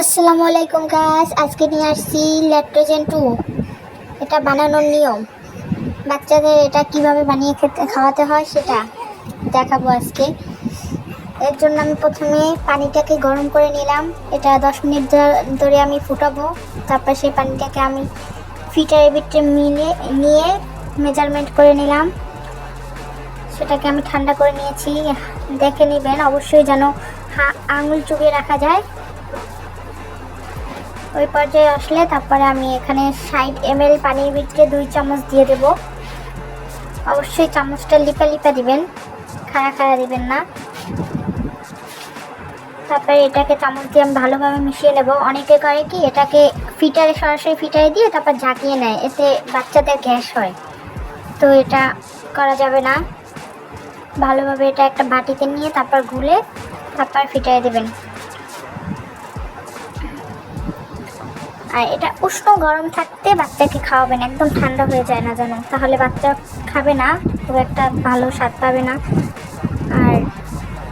আসসালামু আলাইকুম গাইস, আজকে নিয়ে আসছি ল্যাকটোজেন 2। এটা বানানোর নিয়ম, বাচ্চাদের এটা কিভাবে বানিয়ে খাওয়াতে হয় সেটা দেখাবো আজকে। এর জন্য আমি প্রথমে পানিটাকে গরম করে নিলাম। এটা 10 মিনিট ধরে আমি ফুটাবো। তারপর সেই পানিটাকে আমি ফিটারের ভিতরে নিয়ে মেজারমেন্ট করে নিলাম। সেটাকে আমি ঠান্ডা করে নিয়েছি। দেখে নেবেন অবশ্যই যেন আঙুল চুবিয়ে রাখা যায়। ওই পর্যায়ে আসলে তারপরে আমি এখানে 60 ml পানির ভিতরে 2 চামচ দিয়ে দেব। অবশ্যই চামচটা লিপা লিপা দিবেন, খাড়া খাড়া দিবেন না। তারপরে এটাকে চামচ দিয়ে আমি ভালোভাবে মিশিয়ে নেব। অনেকে করে কি এটাকে সরাসরি ফিটারে দিয়ে তারপর ঝাঁকিয়ে নেয়, এতে বাচ্চাদের গ্যাস হয়। তো এটা করা যাবে না। ভালোভাবে এটা একটা বাটিতে নিয়ে তারপর গুলে তারপর ফিটারে দেবেন। আর এটা উষ্ণ গরম থাকতে বাচ্চাকে খাওয়াবেন, একদম ঠান্ডা হয়ে যায় না যেন, তাহলে বাচ্চা খাবে না, খুব একটা ভালো স্বাদ পাবে না, আর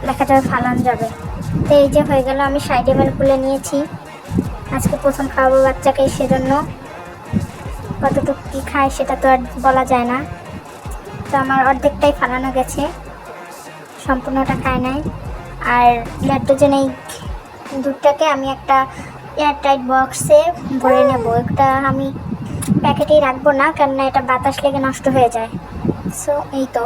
দেখা যাবে ফালান যাবে। তো এই যে হয়ে গেল, আমি 60 ml খুলে নিয়েছি। আজকে প্রথম খাওয়াবো বাচ্চাকে, সেজন্য কতটুকু কী খায় সেটা তো আর বলা যায় না। তো আমার অর্ধেকটাই ফালানো গেছে, সম্পূর্ণটা খায় নাই। আর ল্যাকটোজেন এই দুধটাকে আমি একটা এয়ারটাইট বক্সে ভরে নেব। এটা আমি প্যাকেটেই রাখবো না, কেননা এটা বাতাস লেগে নষ্ট হয়ে যায়। সো এই তো।